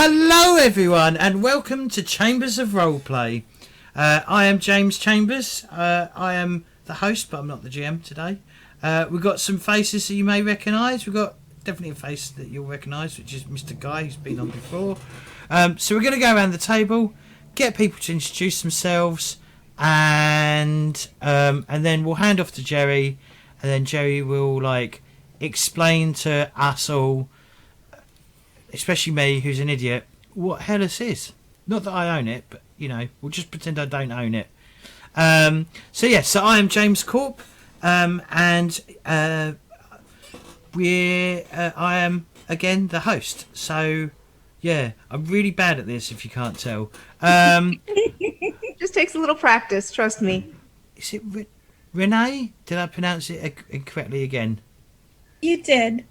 Hello everyone and welcome to Chambers of Roleplay. I am James Chambers. I am the host, but I'm not the GM today. We've got some faces that you may recognise. We've got definitely a face that you'll recognise, which is Mr. Guy, who's been on before. So we're going to go around the table, get people to introduce themselves, and then we'll hand off to Jerry, and then Jerry will explain to us all, especially me, who's an idiot, what HELLAS is. Not that I own it, but, we'll just pretend I don't own it. So I am James Corp, and I am, again, the host. So, yeah, I'm really bad at this, if you can't tell. Just takes a little practice, trust me. Is it Renee? Did I pronounce it incorrectly again? You did.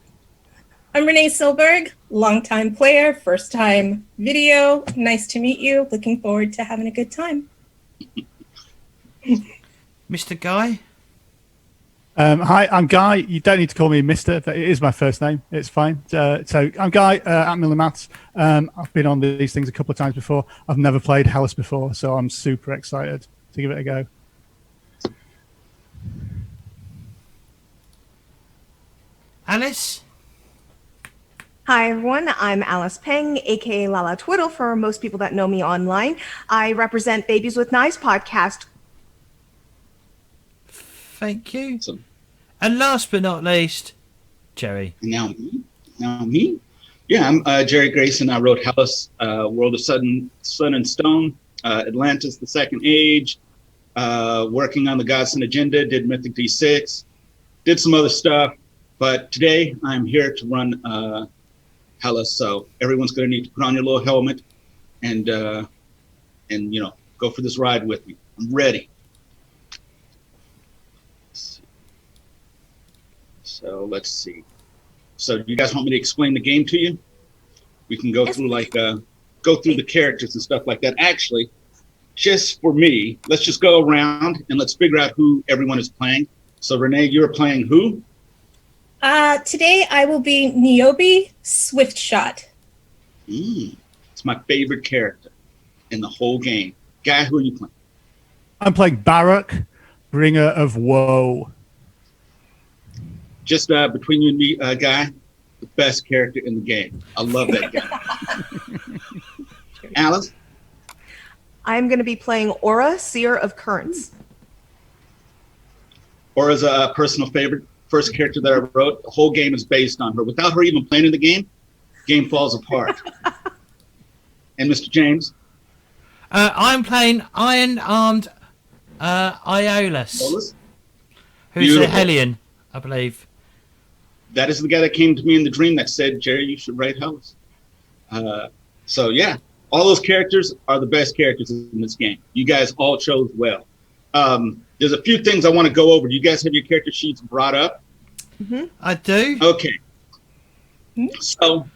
I'm Renee Silberg, longtime player, first time video. Nice to meet you. Looking forward to having a good time. Mr. Guy? Hi, I'm Guy. You don't need to call me Mr. It is my first name. It's fine. So I'm Guy at Miller Maths. I've been on these things a couple of times before. I've never played HELLAS before, so I'm super excited to give it a go. Alice? Hi everyone, I'm Alice Peng, aka Lala Twiddle for most people that know me online. I represent Babies with Knives podcast. Thank you. Awesome. And last but not least, Jerry. Now me? Yeah, I'm Jerry Grayson. I wrote HELLAS, World of Sun and Stone, Atlantis, The Second Age, working on the Godson Agenda, did Mythic D6, did some other stuff, but today I'm here to run HELLAS, so everyone's going to need to put on your little helmet and go for this ride with me. I'm ready. So let's see. So do you guys want me to explain the game to you? We can go through the characters and stuff like that. Actually, just for me, let's just go around and let's figure out who everyone is playing. So Renee, you're playing who? Today I will be Niobe Swiftshot. It's my favorite character in the whole game. Guy, who are you playing? I'm playing Barak, Bringer of Woe. Just between you and me, Guy, the best character in the game. I love that guy. Alice? I'm going to be playing Aura, Seer of Currents. Aura's a personal favorite. First character that I wrote. The whole game is based on her. Without her even playing in the game falls apart. And Mr. James? I'm playing Iron-Armed Iolus, who's Beautiful. a Hellion, I believe. That is the guy that came to me in the dream that said, Jerry, you should write HELLAS. So yeah, all those characters are the best characters in this game. You guys all chose well. There's a few things I want to go over. Do you guys have your character sheets brought up? Mm-hmm. I do. Okay. So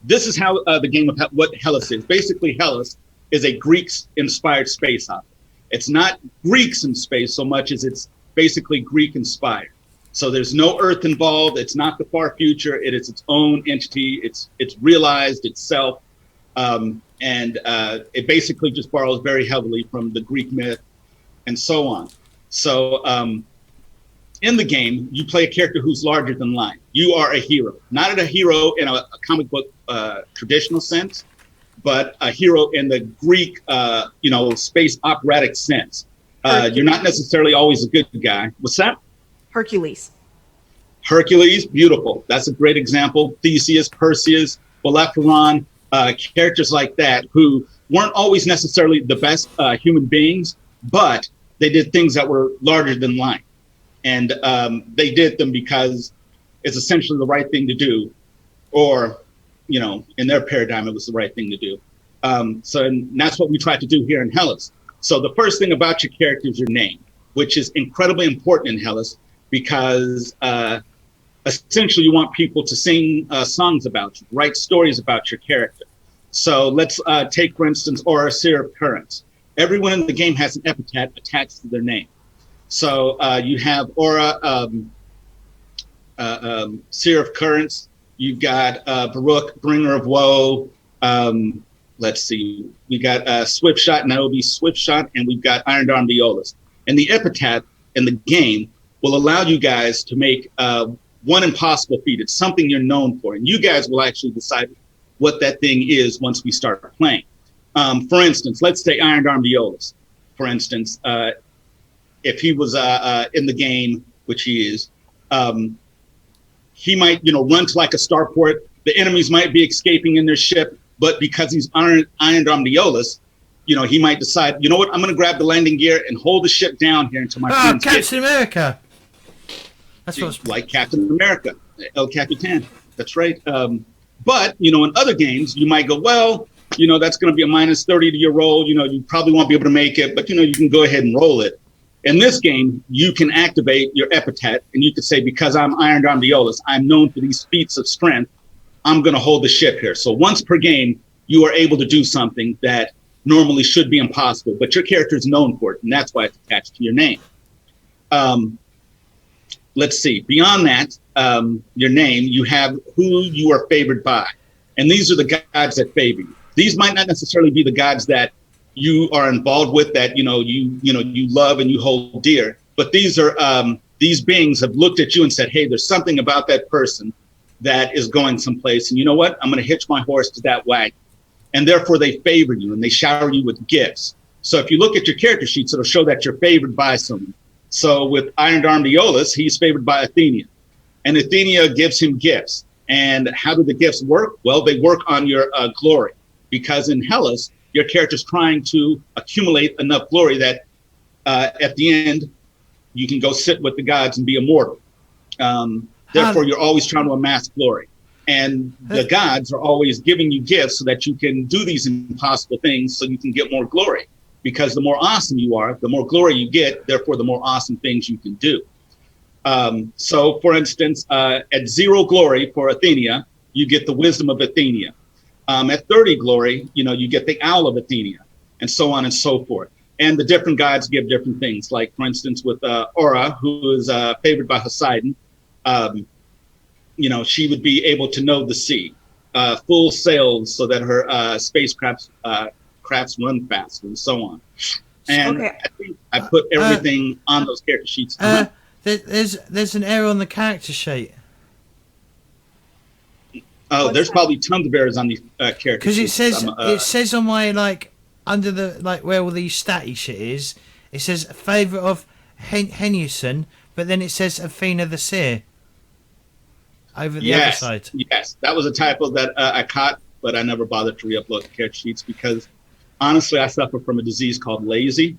this is how the game of what HELLAS is. Basically, HELLAS is a Greek-inspired space opera. It's not Greeks in space so much as it's basically Greek-inspired. So there's no Earth involved. It's not the far future. It is its own entity. It's realized itself. And it basically just borrows very heavily from the Greek myth and so on. So in the game, you play a character who's larger than life. You are a hero, not a hero in a comic book traditional sense, but a hero in the Greek, space operatic sense. You're not necessarily always a good guy. What's that? Hercules, beautiful. That's a great example. Theseus, Perseus, Bellerophon, characters like that who weren't always necessarily the best human beings, but they did things that were larger than life. And they did them because it's essentially the right thing to do, or, in their paradigm, it was the right thing to do. And that's what we tried to do here in HELLAS. So the first thing about your character is your name, which is incredibly important in HELLAS because essentially you want people to sing songs about you, write stories about your character. So let's take, for instance, Aura, Seer of Currents. Everyone in the game has an epithet attached to their name. So you have Aura, Seer of Currents. You've got Baruch, Bringer of Woe. Let's see. We got Swift Shot, and that will be Swift Shot, and we've got Iron Arm Violas. And the epitaph in the game will allow you guys to make one impossible feat. It's something you're known for, and you guys will actually decide what that thing is once we start playing. For instance, let's say Iron Arm Violas. For instance, if he was in the game, which he is, he might, run to like a starport. The enemies might be escaping in their ship, but because he's Iron Arm Violas, he might decide, you know what, I'm going to grab the landing gear and hold the ship down here until my friends get Captain America. That's what's like Captain America, El Capitan. That's right. But, in other games, you might go, well, that's going to be a minus 30 to your roll. You probably won't be able to make it, but, you can go ahead and roll it. In this game, you can activate your epithet, and you could say, because I'm Iron Arm Violas, I'm known for these feats of strength, I'm going to hold the ship here. So once per game, you are able to do something that normally should be impossible, but your character is known for it, and that's why it's attached to your name. Let's see. Beyond that, your name, you have who you are favored by, and these are the gods that favor you. These might not necessarily be the gods that you are involved with, that you love and you hold dear, but these are these beings have looked at you and said, hey, there's something about that person that is going someplace, and you know what? I'm going to hitch my horse to that wagon. And therefore they favor you and they shower you with gifts. So if you look at your character sheets, it'll show that you're favored by someone. So with Iron Arm Violas, he's favored by Athenia, and Athenia gives him gifts. And how do the gifts work? Well, they work on your glory, because in Hellas, your character's trying to accumulate enough glory that at the end, you can go sit with the gods and be immortal. Therefore, you're always trying to amass glory. And the gods are always giving you gifts so that you can do these impossible things so you can get more glory. Because the more awesome you are, the more glory you get, therefore the more awesome things you can do. So, for instance, at 0 glory for Athenia, you get the wisdom of Athenia. At 30 glory, you get the owl of Athenia, and so on and so forth. And the different gods give different things. Like, for instance, with Aura, who is favored by Poseidon, she would be able to know the sea, full sails so that her spacecrafts run faster, and so on. And okay. I think I put everything on those character sheets. There's an error on the character sheet. Oh, there's probably tons of errors on these character sheets. Because it says on my under the where all the statty shit is, it says favourite of Henderson, but then it says Athena the Seer over the other side. Yes, that was a typo that I caught, but I never bothered to re-upload the character sheets because honestly, I suffer from a disease called lazy.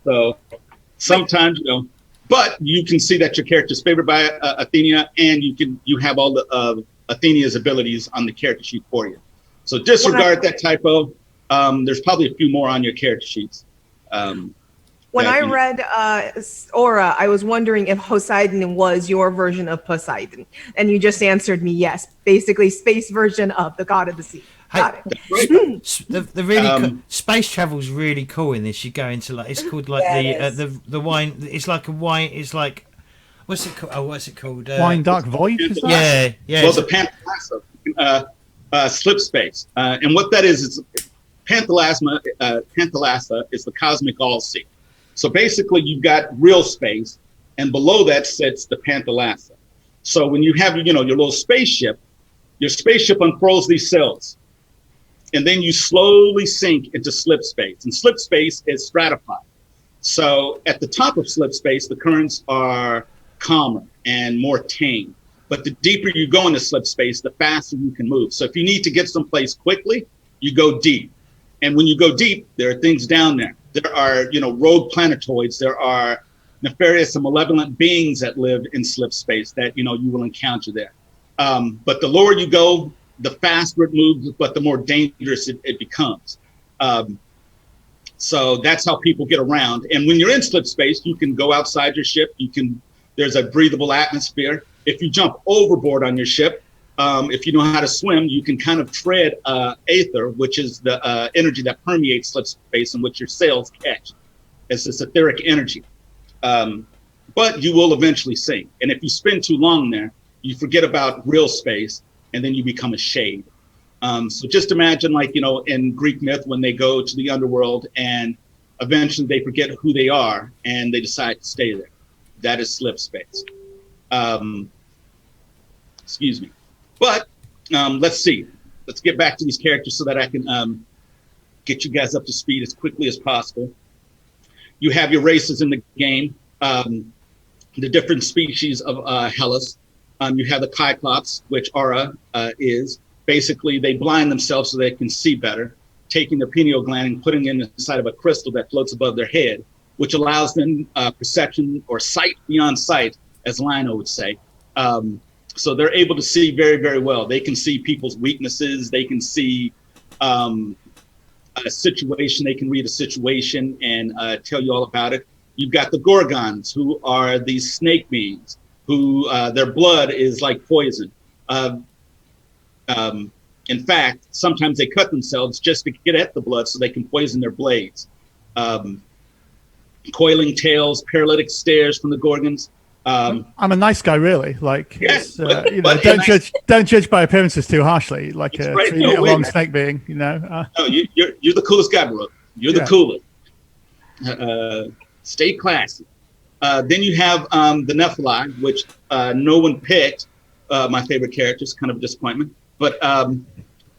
So sometimes, but you can see that your character is favored by Athenia, and you have all the Athena's abilities on the character sheet for you. So disregard that typo. There's probably a few more on your character sheets. When I read Aura, I was wondering if Poseidon was your version of Poseidon. And you just answered me yes. Basically, space version of the god of the sea. Got it. The really space travel's really cool in this. You go into it's called the wine. It's like a wine. It's like what's it called? Oh, what's it called? Wine Dark Void. Is that? Yeah. Well, the Panthalassa, slip space, and what that is Panthalassa is the cosmic all sea. So basically, you've got real space, and below that sits the Panthalassa. So when you have your little spaceship, your spaceship unfurls these sails, and then you slowly sink into slip space. And slip space is stratified. So at the top of slip space, the currents are calmer and more tame. But the deeper you go into slip space, the faster you can move. So if you need to get someplace quickly, you go deep. And when you go deep, there are things down there. There are, rogue planetoids. There are nefarious and malevolent beings that live in slip space that, you will encounter there. But the lower you go, the faster it moves, but the more dangerous it becomes. So that's how people get around. And when you're in slip space, you can go outside your ship. There's a breathable atmosphere. If you jump overboard on your ship, if you know how to swim, you can kind of tread aether, which is the energy that permeates slip space and which your sails catch. It's this etheric energy. But you will eventually sink. And if you spend too long there, you forget about real space and then you become a shade. So just imagine, like, you know, in Greek myth, when they go to the underworld and eventually they forget who they are and they decide to stay there. That is slip space. Excuse me. But let's see. Let's get back to these characters so that I can get you guys up to speed as quickly as possible. You have your races in the game, the different species of Hellas. You have the Cyclops, which Aura is. Basically, they blind themselves so they can see better, taking their pineal gland and putting it inside of a crystal that floats above their head, which allows them perception or sight beyond sight, as Lionel would say. So they're able to see very, very well. They can see people's weaknesses. They can see a situation. They can read a situation and tell you all about it. You've got the Gorgons, who are these snake beings, who their blood is like poison. In fact, sometimes they cut themselves just to get at the blood so they can poison their blades. Coiling tails, paralytic stares from the Gorgons. I'm a nice guy, really. Like, yes, you know, don't judge by appearances too harshly. Like a 3-meter long snake being, you know. No, you're the coolest guy, bro. You're the coolest. Stay classy. Then you have the Nephilim, which no one picked. My favorite characters, kind of a disappointment. But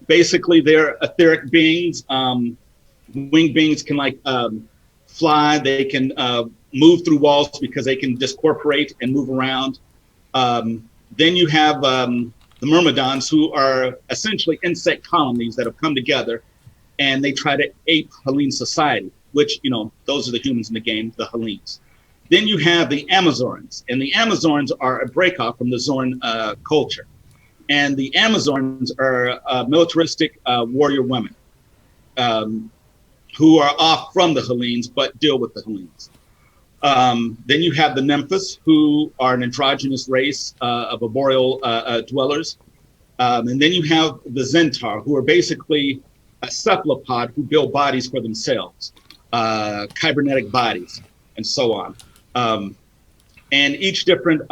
basically, they're etheric beings. Winged beings can fly. They can move through walls because they can discorporate and move around. Then you have the Myrmidons, who are essentially insect colonies that have come together, and they try to ape Hellene society, which, you know, those are the humans in the game, the Hellenes. Then you have the Amazons, and the Amazons are a breakoff from the Zorn culture. And the Amazons are militaristic warrior women who are off from the Hellenes but deal with the Hellenes. Then you have the Nymphs, who are an androgynous race of arboreal dwellers. And then you have the Zentaur, who are basically a cephalopod who build bodies for themselves, cybernetic bodies, and so on. And each different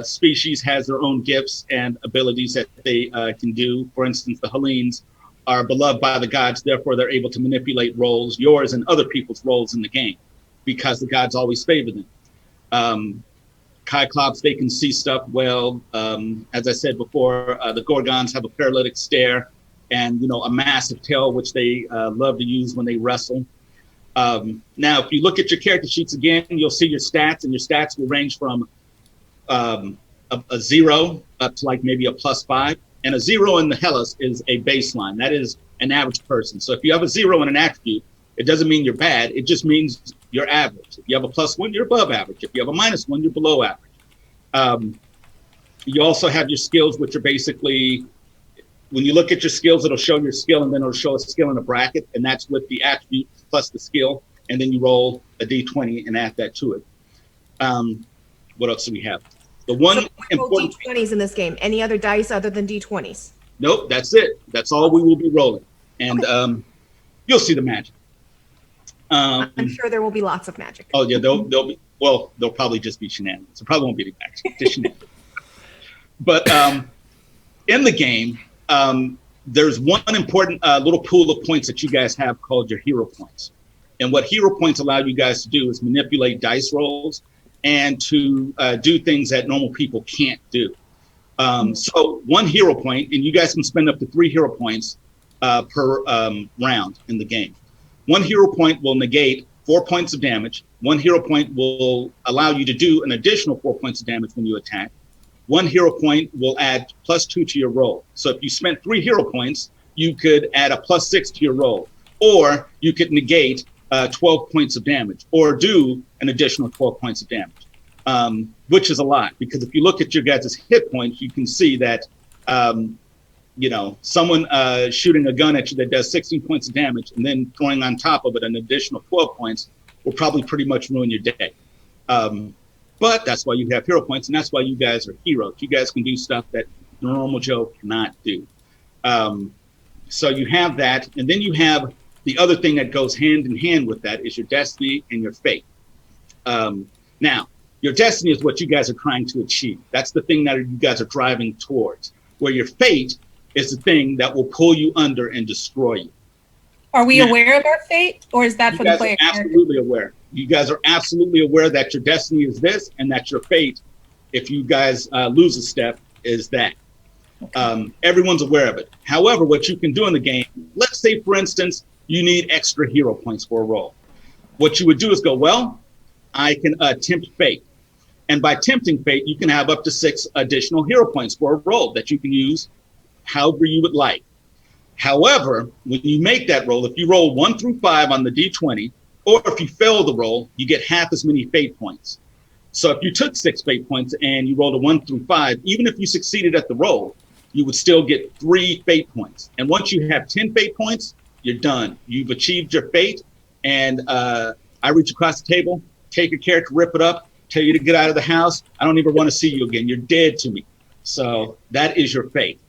species has their own gifts and abilities that they can do. For instance, the Hellenes are beloved by the gods, therefore they're able to manipulate roles, yours and other people's roles in the game, because the gods always favor them. Cyclops, they can see stuff well. As I said before, the Gorgons have a paralytic stare and, you know, a massive tail, which they love to use when they wrestle. Now, if you look at your character sheets again, you'll see your stats, and your stats will range from a 0 up to like maybe a +5. And a 0 in the Hellas is a baseline. That is an average person. So if you have a 0 in an attribute, it doesn't mean you're bad. It just means you're average. If you have a +1, you're above average. If you have a -1, you're below average. You also have your skills, which are basically, when you look at your skills, it'll show your skill, and then it'll show a skill in a bracket, and that's with the attribute plus the skill, and then you roll a d20 and add that to it. What else do we have? The one important d20s in this game. Any other dice other than d20s? Nope, that's it. That's all we will be rolling, and you'll see the magic. I'm sure there will be lots of magic. Oh yeah, they'll be. Well, they'll probably just be shenanigans. It probably won't be any magic, just shenanigans. But in the game, there's one important little pool of points that you guys have called your hero points. And what hero points allow you guys to do is manipulate dice rolls and to do things that normal people can't do. So one hero point, and you guys can spend up to 3 hero points per round in the game. One hero point will negate 4 points of damage. One hero point will allow you to do an additional 4 points of damage when you attack. One hero point will add +2 to your roll. So if you spent 3 hero points, you could add a +6 to your roll, or you could negate 12 points of damage, or do an additional 12 points of damage, which is a lot, because if you look at your guys' hit points, you can see that, you know, someone shooting a gun at you that does 16 points of damage and then throwing on top of it an additional 12 points will probably pretty much ruin your day. But that's why you have hero points, and that's why you guys are heroes. You guys can do stuff that the normal Joe cannot do. So you have that, and then you have the other thing that goes hand in hand with that is your destiny and your fate. Now, your destiny is what you guys are trying to achieve. That's the thing that you guys are driving towards. Where your fate is the thing that will pull you under and destroy you. Are we Now, aware of our fate, or is that you for the guys player are character? absolutely aware. You guys are absolutely aware that your destiny is this, and that your fate, if you guys lose a step, is that. Everyone's aware of it. However, what you can do in the game, let's say, for instance, you need extra hero points for a roll. What you would do is go, well, I can tempt fate. And by tempting fate, you can have up to 6 additional hero points for a roll that you can use however you would like. However, when you make that roll, if you roll 1 through 5 on the D20, or if you fail the roll, you get half as many fate points. So if you took 6 fate points and you rolled a 1 through 5, even if you succeeded at the roll, you would still get 3 fate points. And once you have 10 fate points, you're done. You've achieved your fate. And I reach across the table, take your character, rip it up, tell you to get out of the house. I don't even want to see you again. You're dead to me. So that is your fate.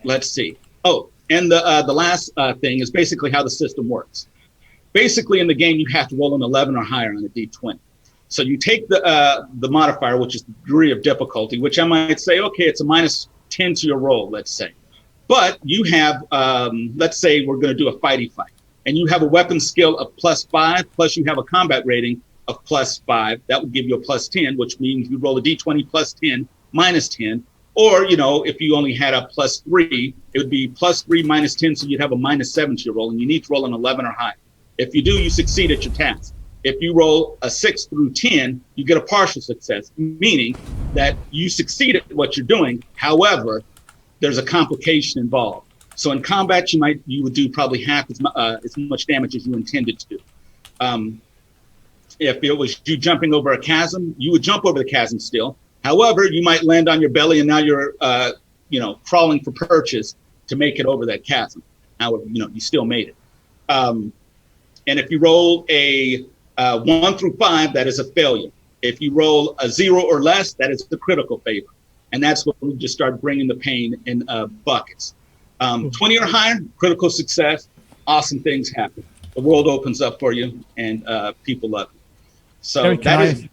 Let's see. Oh, and the last thing is basically how the system works. Basically, in the game, you have to roll an 11 or higher on a D20. So you take the modifier, which is the degree of difficulty, which I might say, okay, it's a -10 to your roll, let's say. But you have, let's say we're going to do a fighty fight, and you have a weapon skill of +5, plus you have a combat rating of +5. That would give you a +10, which means you roll a D20 +10, -10. Or, you know, if you only had a +3, it would be +3 -10, so you'd have a -7 to your roll, and you need to roll an 11 or higher. If you do, you succeed at your task. If you roll a 6 through 10, you get a partial success, meaning that you succeed at what you're doing. However, there's a complication involved. So in combat, you would do probably half as much damage as you intended to do. If it was you jumping over a chasm, you would jump over the chasm still. However, you might land on your belly, and now you're crawling for perches to make it over that chasm. However, you still made it. And if you roll a 1 through 5, that is a failure. If you roll a 0 or less, that is the critical favor. And that's when we just start bringing the pain in buckets. 20 or higher, critical success, awesome things happen. The world opens up for you, and people love you. So Eric, that is...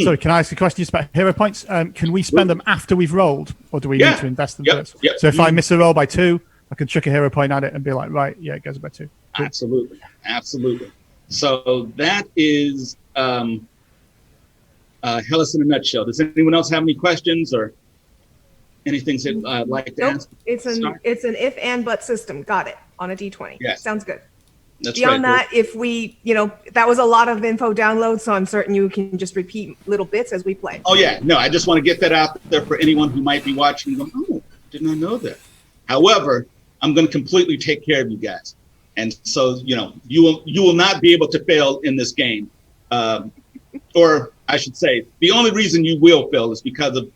Sorry, can I ask a question just about hero points? Can we spend them after we've rolled, or do we need to invest them first? Yep. So if I miss a roll by 2, I can chuck a hero point at it and be like, right, yeah, it goes by 2. Cool. Absolutely. So that is Hellas in a nutshell. Does anyone else have any questions or anything they'd like to ask? It's an if and but system. Got it. On a D20. Yes. Sounds good. That's Beyond right. that, if we, that was a lot of info download, so I'm certain you can just repeat little bits as we play. Oh, yeah. No, I just want to get that out there for anyone who might be watching and going, oh, did not know that. However, I'm going to completely take care of you guys. And so, you will not be able to fail in this game. Or I should say, the only reason you will fail is because of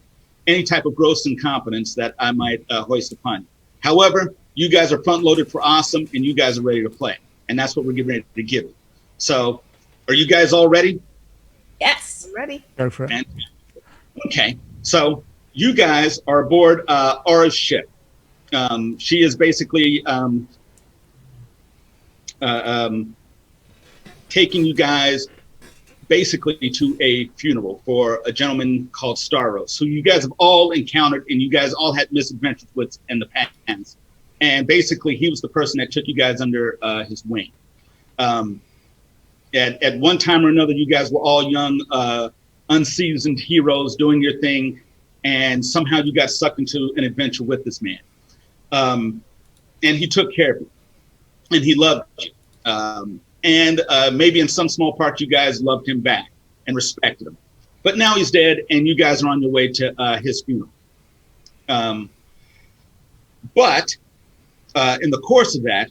any type of gross incompetence that I might hoist upon you. However, you guys are front loaded for awesome, and you guys are ready to play. And that's what we're getting ready to give you. So are you guys all ready? Yes. I'm ready. Go for it. Okay. So you guys are aboard Aura's ship. She is basically taking you guys basically to a funeral for a gentleman called Staros, who you guys have all encountered and you guys all had misadventures with in the past. And basically, he was the person that took you guys under his wing. At one time or another, you guys were all young, unseasoned heroes doing your thing, and somehow you got sucked into an adventure with this man. And he took care of you, and he loved you. And maybe in some small part, you guys loved him back and respected him. But now he's dead, and you guys are on your way to his funeral. But in the course of that,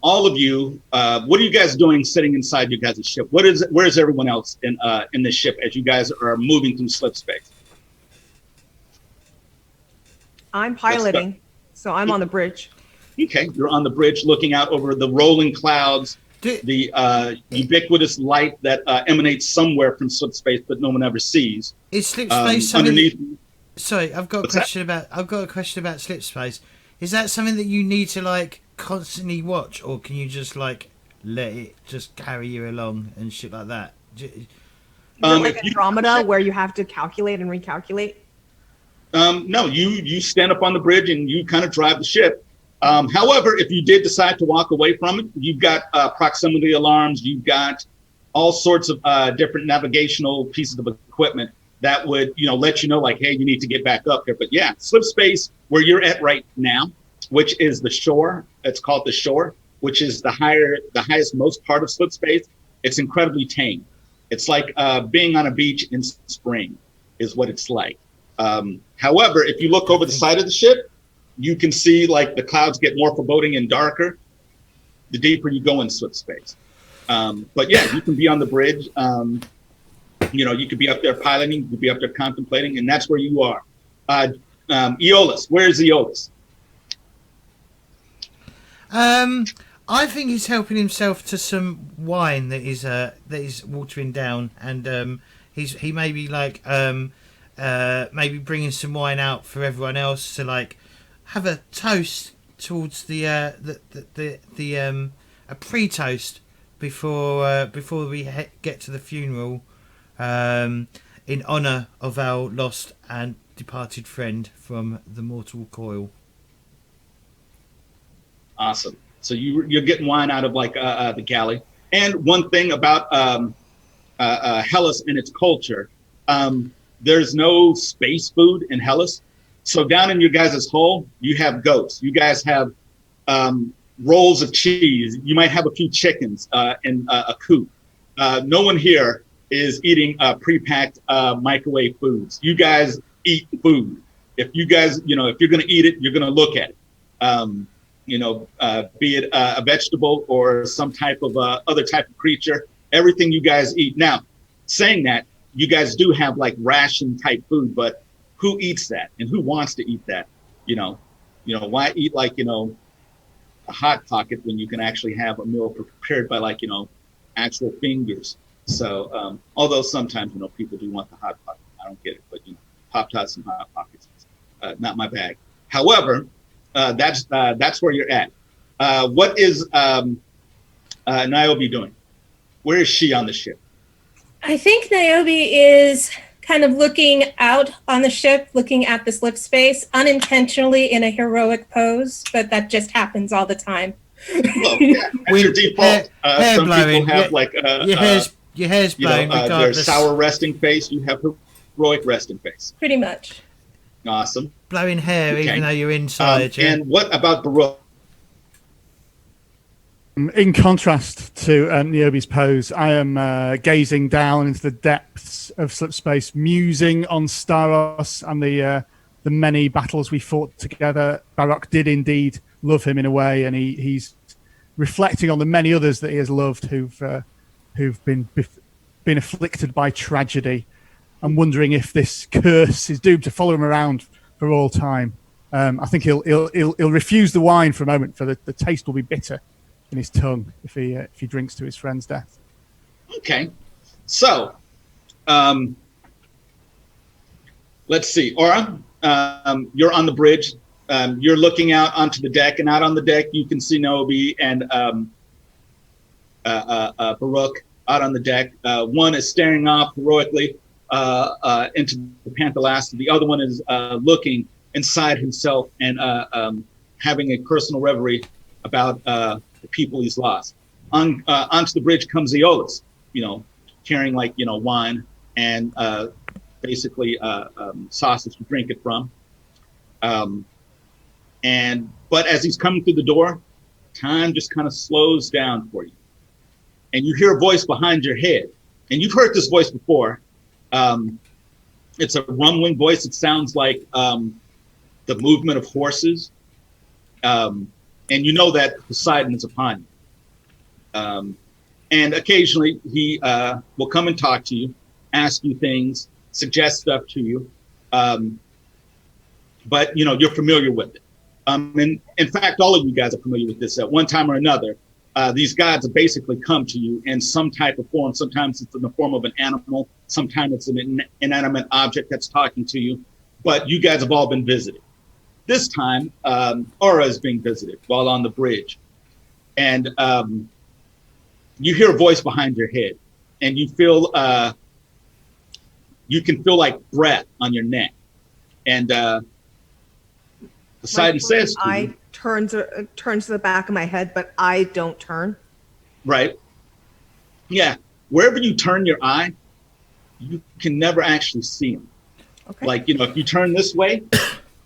all of you, what are you guys doing sitting inside your guys' ship? Where is everyone else in this ship as you guys are moving through slip space? I'm piloting, so I'm on the bridge. Okay, you're on the bridge looking out over the rolling clouds, the ubiquitous light that emanates somewhere from slip space but no one ever sees. Is slip space something? Underneath. Sorry, I've got a question about slip space. Is that something that you need to constantly watch, or can you just let it just carry you along and shit like that? Is it like Andromeda, where you have to calculate and recalculate? No, you stand up on the bridge and you kind of drive the ship. However, if you did decide to walk away from it, you've got proximity alarms, you've got all sorts of different navigational pieces of equipment that would, let you know, like, hey, you need to get back up here. But yeah, slip space where you're at right now, which is the shore. It's called the shore, which is the highest most part of slip space. It's incredibly tame. It's like being on a beach in spring is what it's like. However, if you look over the side of the ship, you can see like the clouds get more foreboding and darker the deeper you go in slip space. But yeah, you can be on the bridge. You could be up there piloting, you could be up there contemplating, and that's where you are. Aeolus, where's Aeolus? I think he's helping himself to some wine that is watering down, and he may be like maybe bringing some wine out for everyone else to like have a toast towards a pre-toast before we get to the funeral, in honour of our lost and departed friend from the mortal coil. Awesome. So you're getting wine out of like the galley. And one thing about Hellas and its culture, there's no space food in Hellas. So down in your guys' hull, you have goats. You guys have rolls of cheese. You might have a few chickens in a coop. No one here is eating pre-packed microwave foods. You guys eat food. If you guys, if you're going to eat it, you're going to look at it. Be it a vegetable or some type of other type of creature, everything you guys eat. Now, saying that, you guys do have like ration type food, but who eats that and who wants to eat that? Why eat like, a Hot Pocket when you can actually have a meal prepared by like, actual fingers. So, although sometimes, people do want the Hot Pocket. I don't get it, but, Pop-Tarts and Hot Pockets, not my bag. However, that's where you're at. What is Niobe doing? Where is she on the ship? I think Niobe is kind of looking out on the ship, looking at the slip space, unintentionally in a heroic pose, but that just happens all the time. Well, yeah, that's your default. Some people have like your hair's blowing. Their sour resting face. You have heroic resting face. Pretty much. Awesome. Blowing hair, okay. Even though you're inside. And what about Baruch? In contrast to Niobe's pose, I am gazing down into the depths of slip space, musing on Staros and the many battles we fought together. Baruch did indeed love him in a way, and he's reflecting on the many others that he has loved who've been afflicted by tragedy. I'm wondering if this curse is doomed to follow him around for all time. I think he'll refuse the wine for a moment, for the taste will be bitter in his tongue if he drinks to his friend's death. Okay, so let's see. Aura, you're on the bridge. You're looking out onto the deck, and out on the deck you can see Niobe and Baruch out on the deck. One is staring off heroically into the Panthalasta. The other one is looking inside himself and having a personal reverie about the people he's lost. Onto the bridge comes Aeolus, carrying like, wine and basically sausage to drink it from. But as he's coming through the door, time just kind of slows down for you. And you hear a voice behind your head. And you've heard this voice before. It's a rumbling voice. It sounds like the movement of horses. And you know that Poseidon is upon you. And occasionally he will come and talk to you, ask you things, suggest stuff to you. But, you're familiar with it. And in fact, all of you guys are familiar with this at one time or another. These gods have basically come to you in some type of form. Sometimes it's in the form of an animal. Sometimes it's an inanimate object that's talking to you. But you guys have all been visited. This time, Aura is being visited while on the bridge. And you hear a voice behind your head. And you feel, you can feel like breath on your neck. And Poseidon says to I you, turns to the back of my head, but I don't turn. right? Yeah, wherever you turn your eye, you can never actually see him. Okay. Like, if you turn this way,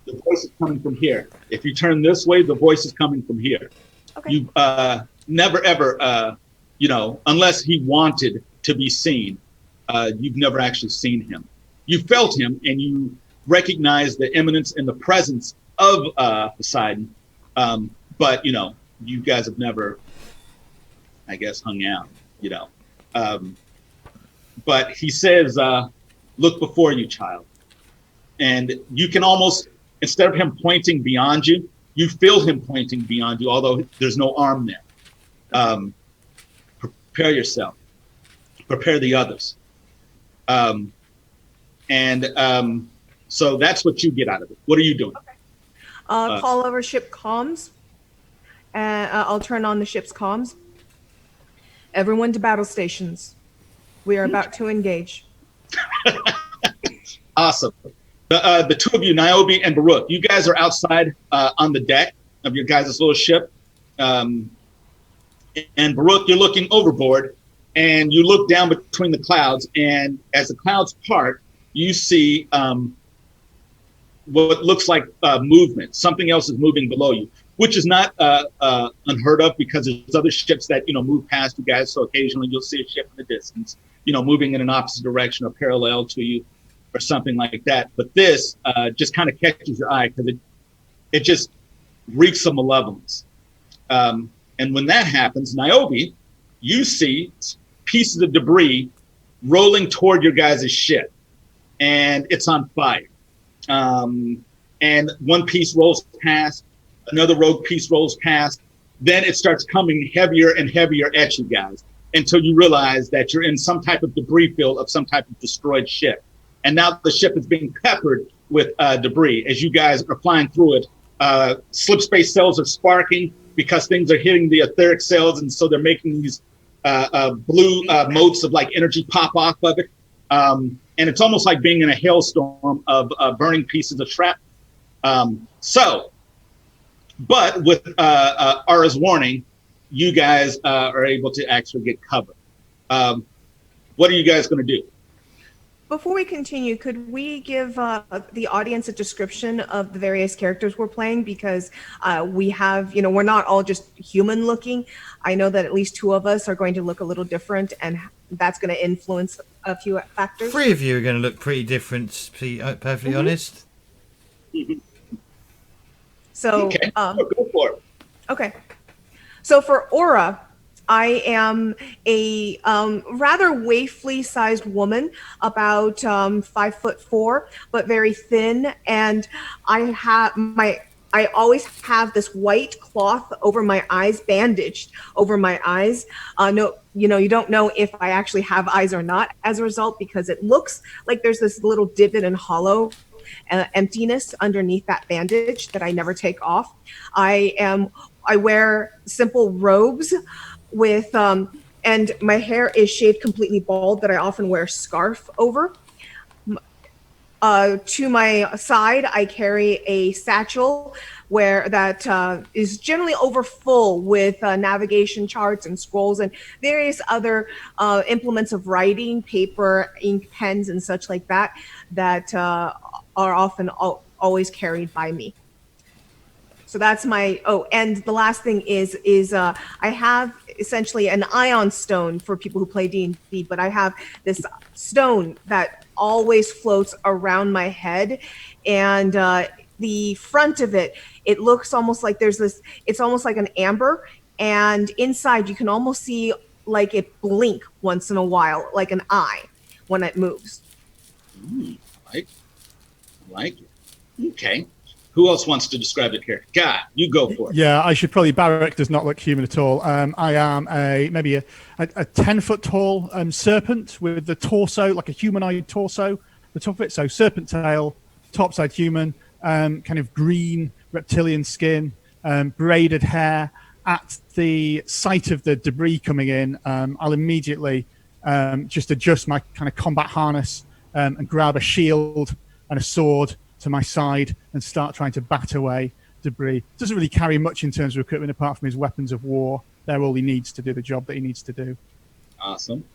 the voice is coming from here. If you turn this way, the voice is coming from here. Okay. You never ever, unless he wanted to be seen, you've never actually seen him. You felt him and you recognize the imminence and the presence of Poseidon. But, you guys have never, I guess, hung out, But he says, look before you, child. And you can almost, instead of him pointing beyond you, you feel him pointing beyond you, although there's no arm there. Prepare yourself. Prepare the others. So that's what you get out of it. What are you doing? Okay. Call over ship comms. I'll turn on the ship's comms. Everyone to battle stations. We are about to engage. Awesome. The two of you, Niobe and Baruch, you guys are outside on the deck of your guys' little ship. And Baruch, you're looking overboard and you look down between the clouds. And as the clouds part, you see what looks like movement. Something else is moving below you, which is not unheard of because there's other ships that, move past you guys. So occasionally you'll see a ship in the distance, moving in an opposite direction or parallel to you or something like that. But this just kind of catches your eye because it just reeks of malevolence. And when that happens, Niobe, you see pieces of debris rolling toward your guys' ship and it's on fire. And one piece rolls past, another rogue piece rolls past, then it starts coming heavier and heavier at you guys until you realize that you're in some type of debris field of some type of destroyed ship. And now the ship is being peppered with debris. As you guys are flying through it, slip space cells are sparking because things are hitting the etheric cells, and so they're making these blue motes of like energy pop off of it. And it's almost like being in a hailstorm of burning pieces of shrapnel. But with Ara's warning, you guys are able to actually get cover. What are you guys going to do? Before we continue, could we give the audience a description of the various characters we're playing? Because we have, we're not all just human looking. I know that at least two of us are going to look a little different, and that's going to influence a few factors. 3 of you are going to look pretty different, to be perfectly honest. So, okay, go for it. Okay. So for Aura, I am a rather waifly sized woman, about 5'4", but very thin. And I always have this white cloth over my eyes, bandaged over my eyes. No, you don't know if I actually have eyes or not as a result, because it looks like there's this little divot and hollow emptiness underneath that bandage that I never take off. I wear simple robes with, and my hair is shaved completely bald that I often wear a scarf over. To my side, I carry a satchel that is generally overfull with navigation charts and scrolls and various other implements of writing, paper, ink, pens, and such like that are often always carried by me. So that's my, and the last thing is I have essentially an ion stone for people who play D&D, but I have this stone that always floats around my head, and the front of it looks almost like it's almost like an amber, and inside you can almost see like it blink once in a while, like an eye when it moves. I like it. Okay. Who else wants to describe the character? God, you go for it. Yeah, I should probably. Barak does not look human at all. I am maybe a 10-foot tall serpent with the torso, like a humanoid torso, the top of it. So serpent tail, topside human, kind of green reptilian skin, braided hair. At the sight of the debris coming in, I'll immediately just adjust my kind of combat harness and grab a shield and a sword, to my side and start trying to bat away debris. Doesn't really carry much in terms of equipment apart from his weapons of war. They're all he needs to do the job that he needs to do. Awesome.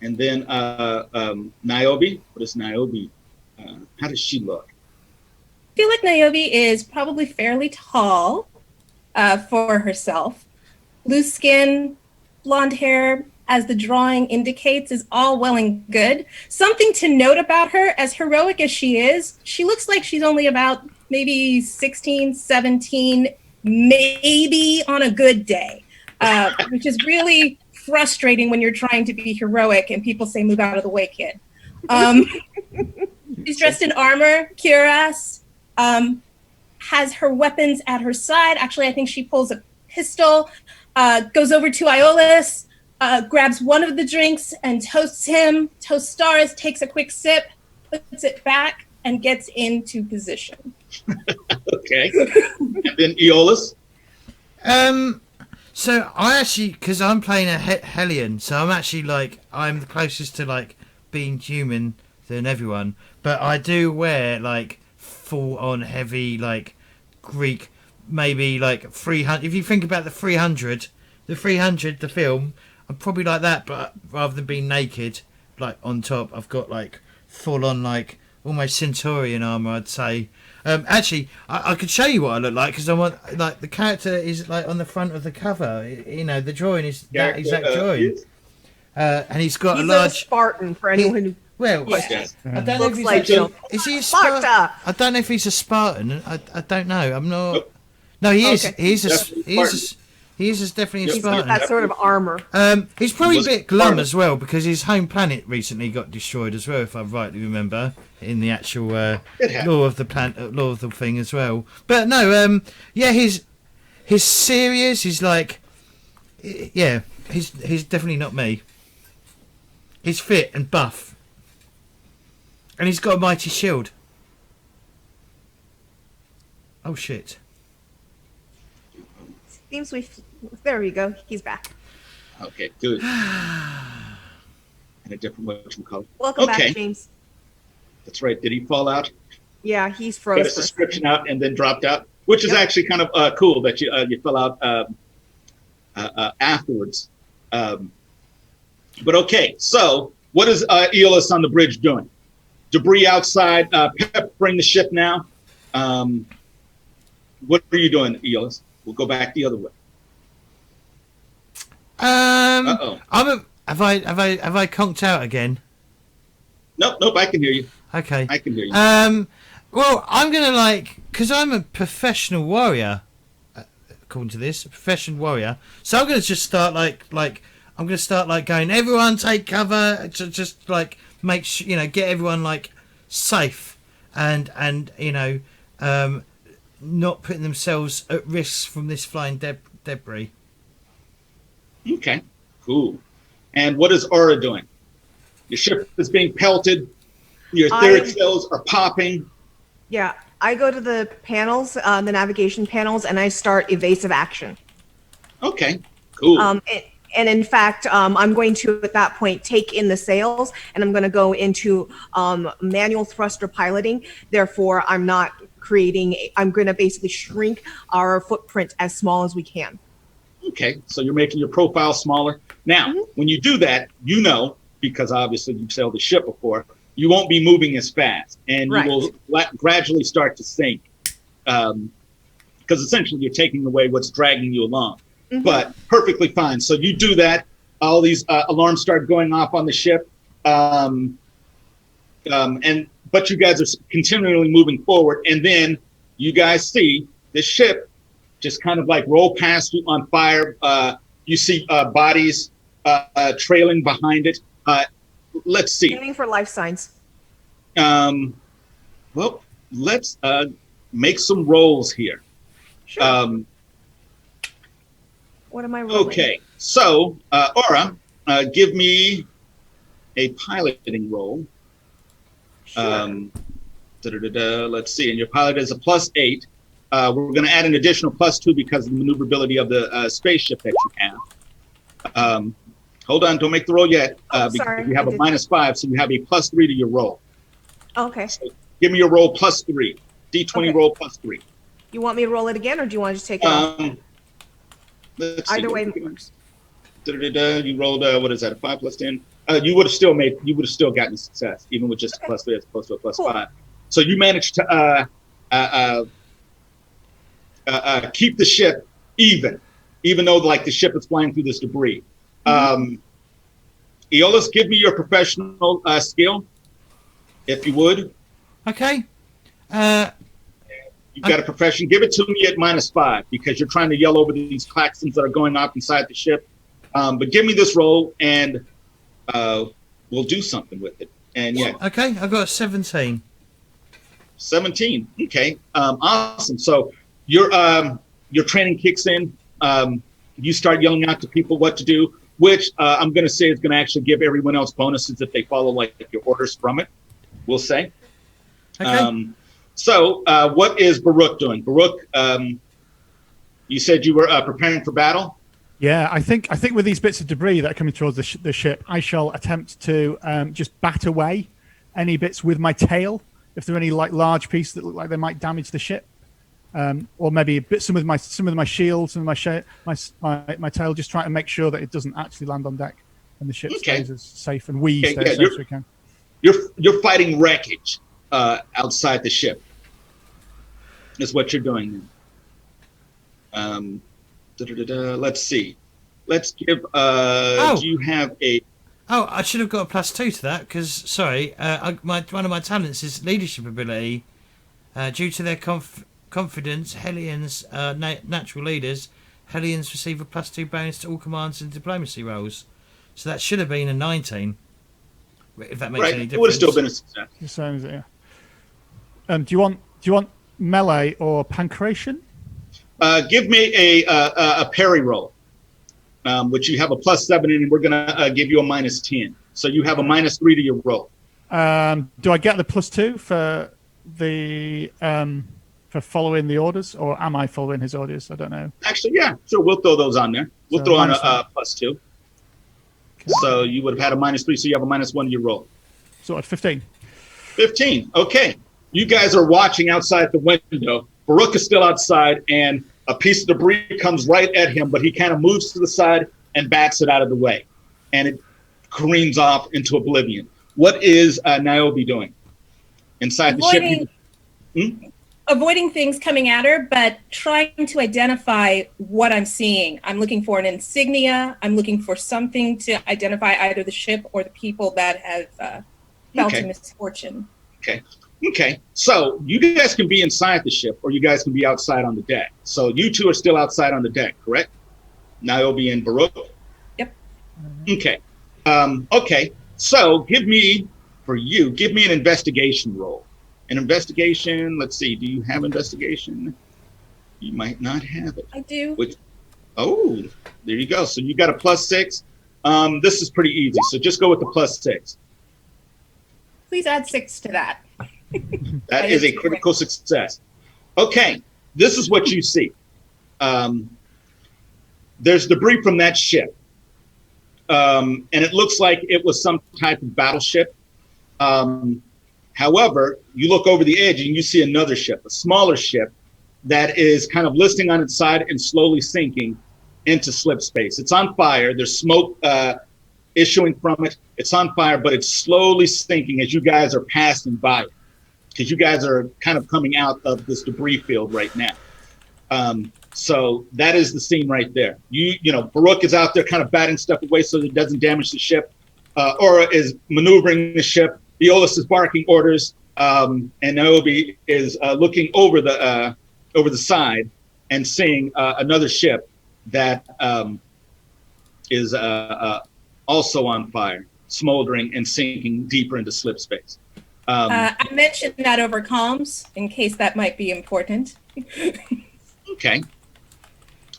And then Niobe. What is Niobe? How does she look? I feel like Niobe is probably fairly tall for herself. Loose skin, blonde hair, as the drawing indicates, is all well and good. Something to note about her, as heroic as she is, she looks like she's only about maybe 16, 17, maybe on a good day, which is really frustrating when you're trying to be heroic and people say, move out of the way, kid. She's dressed in armor, cuirass, has her weapons at her side. Actually, I think she pulls a pistol, goes over to Iolus, grabs one of the drinks and toasts him, toasts stars, takes a quick sip, puts it back, and gets into position. Okay. And then Aeolus? So I actually, because I'm playing a Hellion, so I'm actually like, I'm the closest to like being human than everyone, but I do wear like full on heavy like Greek, maybe like 300. If you think about the 300, the film, I'm probably like that, but rather than being naked, like on top, I've got like full on like almost Centurion armor, I'd say. Actually, I could show you what I look like because I want like the character is like on the front of the cover. You know, the drawing is that exact drawing, and he's got He's a large a Spartan for anyone who well. Yes. I don't know if looks he's like is he a Sparta. Spartan? I don't know if he's a Spartan. I don't know. I'm not. Nope. No, he is. Okay. He is definitely a Yep. He's Spartan. got that sort of armor. He's probably a Was bit glum Spartan. as well because his home planet recently got destroyed as well, if I rightly remember, in the actual law of the planet, law of the thing as well. But no, yeah, he's serious. He's like, yeah, he's definitely not me. He's fit and buff, and he's got a mighty shield. Oh shit! Seems there we go. He's back. Okay, good. And a different whatchamacallit. Welcome Okay. back, James. That's right. Did he fall out? Yeah, he's Got frozen. his subscription out and then dropped out, which is Yep. actually kind of cool that you fell out afterwards. But okay, so what is Aeolus on the bridge doing? Debris outside, peppering the ship now. What are you doing, Aeolus? We'll go back the other way. Uh-oh. Have I conked out again? Nope, I can hear you. Okay. I can hear you. Well, I'm gonna because I'm a professional warrior, according to this, a professional warrior. So I'm gonna just start I'm gonna start going. Everyone take cover. Just make sure get everyone safe and not putting themselves at risk from this flying debris. Okay, cool. And what is Aura doing? Your ship is being pelted. Your etheric cells are popping. Yeah, I go to the panels, the navigation panels, and I start evasive action. Okay, cool. And in fact, I'm going to, at that point, take in the sails, and I'm going to go into manual thruster piloting. Therefore, I'm not I'm going to basically shrink our footprint as small as we can. Okay, so you're making your profile smaller. Now, when you do that, because obviously you've sailed the ship before, you won't be moving as fast, and Right. you will gradually start to sink, because essentially you're taking away what's dragging you along. But perfectly fine. So you do that. All these alarms start going off on the ship, but you guys are continually moving forward, and then you guys see the ship just kind of roll past you on fire. You see bodies trailing behind it. Let's see. Aiming for life signs. Well, let's make some rolls here. Sure. What am I rolling? Okay, so Aura, give me a piloting roll. Sure. Let's see, and your pilot is a +8. We're going to add an additional +2 because of the maneuverability of the spaceship that you have. Hold on, don't make the roll yet. Because sorry, you have I a did. -5, so you have a +3 to your roll. Okay. Give me your roll plus 3. D20 Okay. roll plus 3. You want me to roll it again, or do you want to just take it off? Let's see. Either way works. You rolled what is that? A 5 plus 10. You would have still gotten a success even with just a plus 3 as opposed to a plus Cool. 5. So you managed to keep the ship even though like the ship is flying through this debris. Aeolus, give me your professional skill, if you would. Okay. You've got a profession. Give it to me at -5 because you're trying to yell over these claxons that are going off inside the ship. But give me this roll and we'll do something with it. And yeah. Okay, I've got a 17. 17. Okay. Awesome. So your training kicks in. You start yelling out to people what to do, which I'm going to say is going to actually give everyone else bonuses if they follow like your orders from it. We'll say. Okay. So what is Baruch doing? Baruch, you said you were preparing for battle. Yeah, I think with these bits of debris that are coming towards the ship, I shall attempt to just bat away any bits with my tail. If there are any like large pieces that look like they might damage the ship, or maybe a bit some of my shields, some of my tail, just trying to make sure that it doesn't actually land on deck and the ship stays as safe and we stay as safe as we can. You're fighting wreckage outside the ship. Is what you're doing. Let's see. Let's give. Do you have a? Oh, I should have got a +2 to that because sorry, one of my talents is leadership ability. Due to their confidence, Hellenes are natural leaders. Hellenes receive a +2 bonus to all commands and diplomacy rolls. So that should have been a 19. If that makes any difference. It would have still been a success. The same as it, yeah. Do you want melee or pancration? Give me a parry roll, which you have a +7 in, and we're gonna give you a -10. So you have a -3 to your roll. Do I get the +2 for the for following the orders, or am I following his orders? I don't know. Actually, yeah, sure. We'll throw those on there. We'll throw on a +2. Okay. So you would have had a -3, so you have a -1 to your roll. So at 15. 15. Okay. You guys are watching outside the window. Baruch is still outside, and a piece of debris comes right at him, but he kind of moves to the side and bats it out of the way, and it careens off into oblivion. What is Niobe doing inside the ship? Avoiding things coming at her, but trying to identify what I'm seeing. I'm looking for an insignia. I'm looking for something to identify either the ship or the people that have felt a misfortune. Okay. So you guys can be inside the ship, or you guys can be outside on the deck. So you two are still outside on the deck, correct? Niobe and Baruch? Yep. Okay. Okay. So give me an investigation roll. An investigation, let's see, do you have investigation? You might not have it. I do. There you go. So you got a +6. This is pretty easy. So just go with the +6. Please add 6 to that. That is a critical success. Okay, this is what you see. There's debris from that ship. And it looks like it was some type of battleship. However, you look over the edge and you see another ship, a smaller ship that is kind of listing on its side and slowly sinking into slip space. It's on fire. There's smoke issuing from it. It's on fire, but it's slowly sinking as you guys are passing by it, because you guys are kind of coming out of this debris field right now. So that is the scene right there. You know, Baruch is out there kind of batting stuff away so that it doesn't damage the ship. Aura is maneuvering the ship. Aeolus is barking orders, and Niobe is looking over the side and seeing another ship that is also on fire, smoldering and sinking deeper into slip space. I mentioned that over comms in case that might be important. Okay.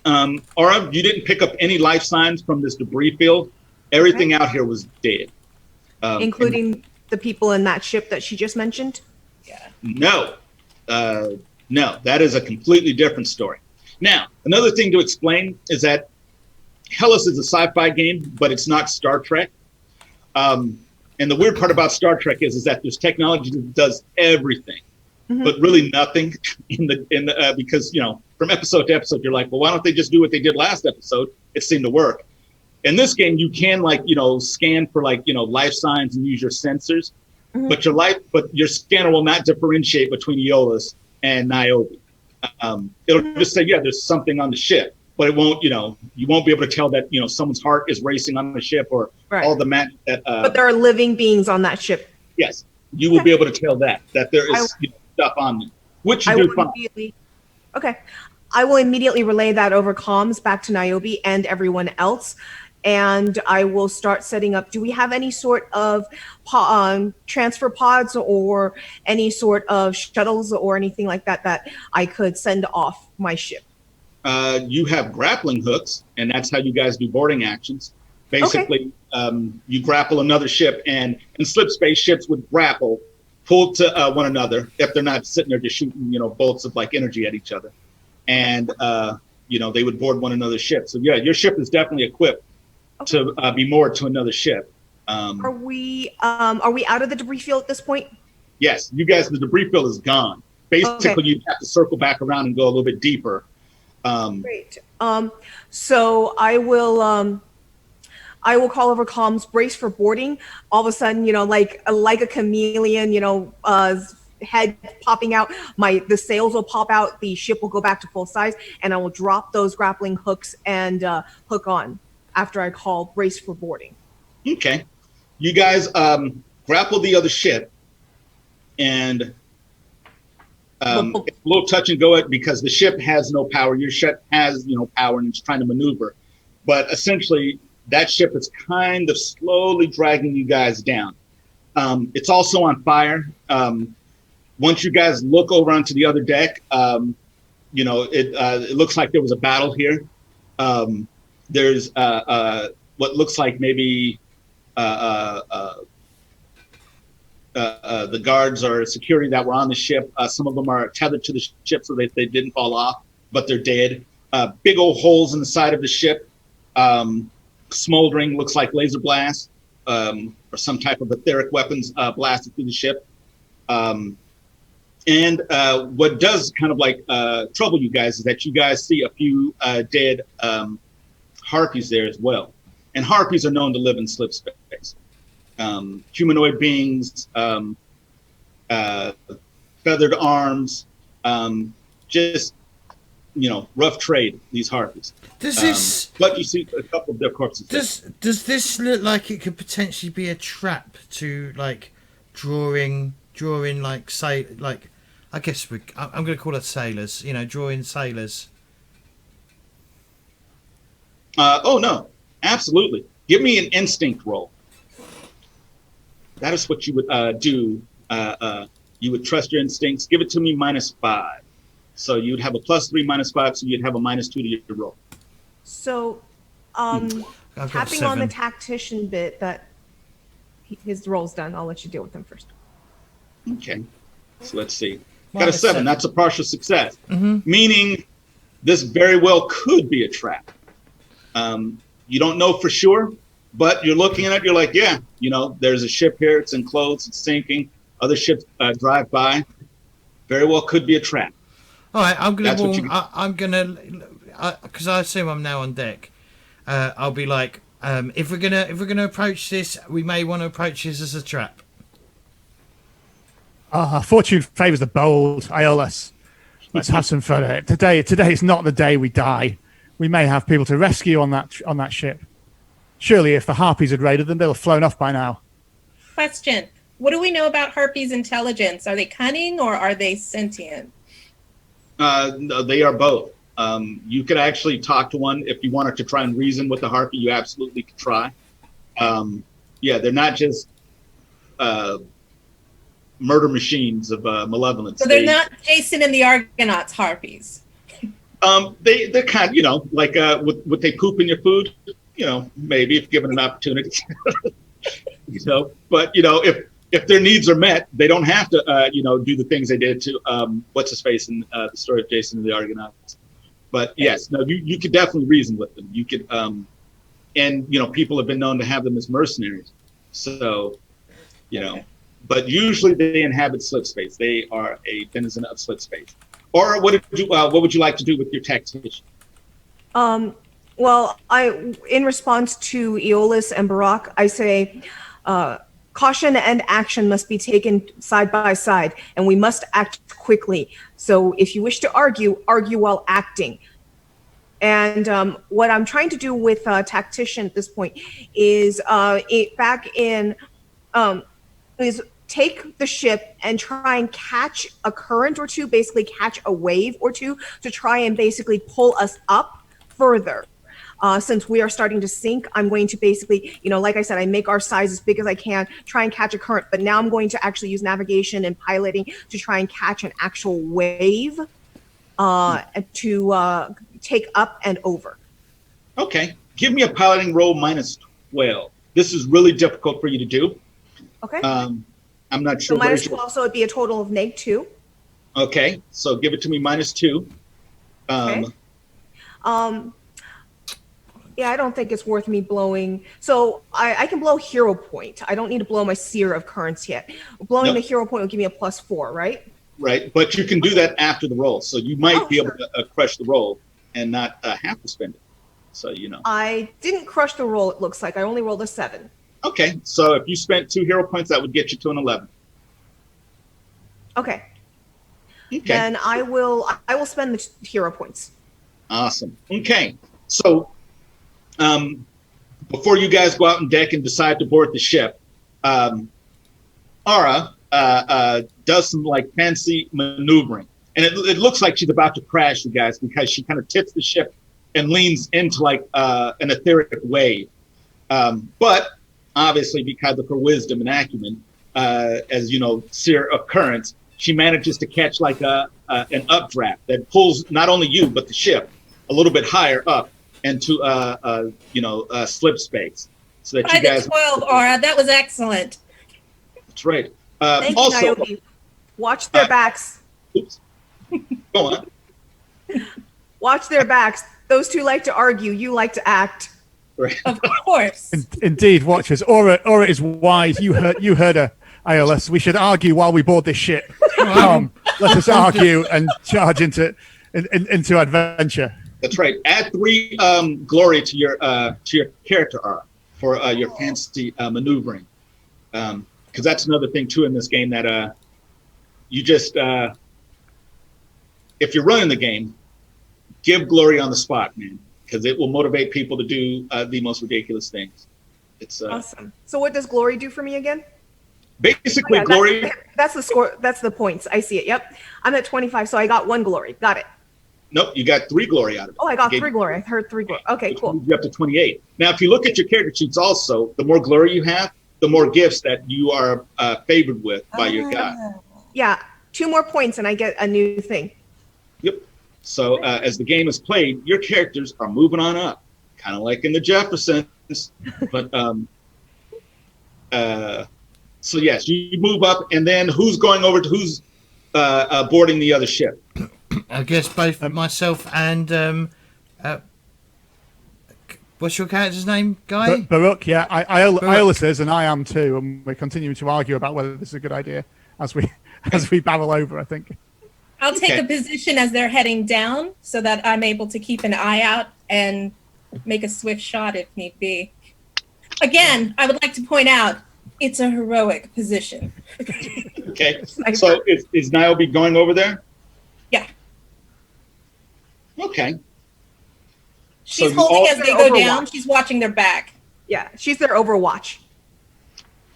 Aura, you didn't pick up any life signs from this debris field. Everything out here was dead. Including the people in that ship that she just mentioned? Yeah. No, that is a completely different story. Now, another thing to explain is that Hellas is a sci-fi game, but it's not Star Trek. And the weird part about Star Trek is that there's technology that does everything, but really nothing because, from episode to episode, you're like, well, why don't they just do what they did last episode? It seemed to work. In this game, you can scan for life signs and use your sensors, but your scanner will not differentiate between Aeolus and Niobe. It'll just say, yeah, there's something on the ship, but it won't, you won't be able to tell that, someone's heart is racing on the ship or all the magic that. But there are living beings on that ship. Yes, you will be able to tell that there is stuff on them, which you do fine. Okay. I will immediately relay that over comms back to Niobe and everyone else. And I will start setting up. Do we have any sort of transfer pods or any sort of shuttles or anything like that I could send off my ship? You have grappling hooks, and that's how you guys do boarding actions. Basically, you grapple another ship, and in slip space, ships would grapple, pull to one another if they're not sitting there just shooting, bolts of energy at each other, and they would board one another's ship. So yeah, your ship is definitely equipped to be moored to another ship. Are we out of the debris field at this point? Yes, you guys, the debris field is gone. Basically, you have to circle back around and go a little bit deeper. Great. So I will call over comms, brace for boarding. All of a sudden, like a chameleon, head popping out, the sails will pop out, the ship will go back to full size, and I will drop those grappling hooks and hook on after I call brace for boarding. Okay. You guys grapple the other ship, and it's a little touch and go because the ship has no power. Your ship has power and it's trying to maneuver. But essentially, that ship is kind of slowly dragging you guys down. It's also on fire. Once you guys look over onto the other deck, it looks like there was a battle here. There's what looks like maybe the guards or security that were on the ship. Some of them are tethered to the ship so they didn't fall off, but they're dead. Big old holes in the side of the ship. Smoldering, looks like laser blasts or some type of etheric weapons blasted through the ship. And what does kind of trouble you guys is that you guys see a few dead harpies there as well. And harpies are known to live in slip space. Humanoid beings, feathered arms, just, rough trade, these harpies. But you see a couple of their corpses. Does this look like it could potentially be a trap to drawing I guess I'm going to call it sailors, drawing sailors? Oh no, absolutely. Give me an instinct roll. That is what you would do. You would trust your instincts. Give it to me -5. So you'd have a +3 -5, so you'd have a -2 to your roll. So, tapping on the tactician bit that his roll's done. I'll let you deal with him first. Okay. So let's see. Got a 7. That's a partial success. Meaning this very well could be a trap. You don't know for sure, but you're looking at it, you're like, yeah, there's a ship here, it's enclosed, it's sinking, other ships drive by. Very well could be a trap. All right, because I assume I'm now on deck. I'll be like, if we're gonna approach this, we may want to approach this as a trap. Fortune favors the bold, Aeolus. Let's have some fun. Today is not the day we die. We may have people to rescue on that ship. Surely, if the harpies had raided them, they'll have flown off by now. Question: what do we know about harpies' intelligence? Are they cunning or are they sentient? No, they are both. You could actually talk to one if you wanted to try and reason with the harpy. You absolutely could try. They're not just murder machines of malevolence. So they're not Jason and the Argonauts harpies. They're kind of, would they poop in your food? Maybe if given an opportunity. But if their needs are met, they don't have to do the things they did to what's his face in the story of Jason and the Argonauts. But yes, no, you could definitely reason with them. You could, and people have been known to have them as mercenaries. So you know. But usually they inhabit slip space. They are a denizen of slip space. Or what would you like to do with your tactician? Well, in response to Aeolus and Barak, I say, caution and action must be taken side by side, and we must act quickly. So if you wish to argue, argue while acting. And what I'm trying to do with tactician at this point is is take the ship and try and catch a current or two, basically catch a wave or two to try and basically pull us up further. Since we are starting to sink, I'm going to basically, like I said, I make our size as big as I can, try and catch a current, but now I'm going to actually use navigation and piloting to try and catch an actual wave to take up and over. Okay. Give me a piloting roll -12. This is really difficult for you to do. Okay. I'm not sure. So -12, so it'd be a total of -2. Okay. So give it to me -2. Okay. Yeah, I don't think it's worth me blowing. So I can blow hero point. I don't need to blow my seer of currents yet. Blowing the hero point will give me a +4, right? Right, but you can do that after the roll. So you might be able to crush the roll and not have to spend it. So, I didn't crush the roll, it looks like. I only rolled a 7. Okay, so if you spent 2 hero points, that would get you to an 11. Okay. Then I will spend the hero points. Awesome. Okay, so before you guys go out on deck and decide to board the ship, Ara does some fancy maneuvering, and it looks like she's about to crash, you guys, because she kind of tips the ship and leans into an etheric wave. But obviously, because of her wisdom and acumen, as seer of currents, she manages to catch an updraft that pulls not only you but the ship a little bit higher up into slip space, so that you guys. 12, Aura, that was excellent. That's right. Thank you, Niobe. Watch their backs. Oops. Go on. Watch their backs. Those two like to argue. You like to act. Right. Of course. Indeed, watchers. Aura is wise. You heard her, ALS. We should argue while we board this ship. Come, let us argue and charge into adventure. That's right. Add 3 glory to your character arc for your fancy maneuvering, because that's another thing too in this game that you just if you're running the game, give glory on the spot, man, because it will motivate people to do the most ridiculous things. It's awesome. So what does glory do for me again? Basically, glory. That's the score. That's the points. I see it. Yep. I'm at 25, so I got 1 glory. Got it. Nope, you got 3 glory out of it. Oh, I got 3 glory. I heard 3 glory. Okay, cool. You up to 28. Now, if you look at your character sheets also, the more glory you have, the more gifts that you are favored with by your god. Yeah, 2 more points and I get a new thing. Yep. So as the game is played, your characters are moving on up, kind of like in the Jeffersons. But so yes, you move up, and then who's going over to who's boarding the other ship? I guess both myself and what's your character's name, Guy? Baruch, yeah. Aeolus is, and I am too, and we're continuing to argue about whether this is a good idea as we barrel over, I think. I'll take a position as they're heading down so that I'm able to keep an eye out and make a swift shot if need be. Again, I would like to point out, it's a heroic position. Okay. So is Niobe going over there? Yeah. Okay. She's holding as they go down. She's watching their back. Yeah, she's their overwatch.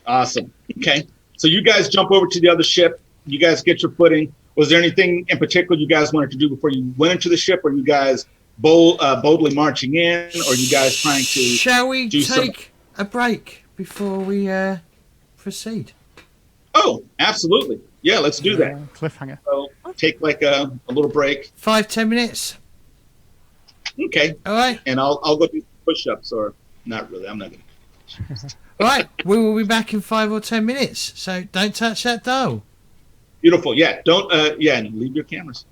Awesome. Okay. So you guys jump over to the other ship. You guys get your footing. Was there anything in particular you guys wanted to do before you went into the ship? Or you guys boldly marching in? Or you guys trying to... Shall we take a break before we proceed? Oh, absolutely. Yeah, let's do that. Cliffhanger. So take a little break. 5-10 minutes. Okay. All right. And I'll go do push-ups, or not really. I'm not going to. All right. We will be back in 5 or 10 minutes. So don't touch that dial. Beautiful. Yeah. Don't. And leave your cameras.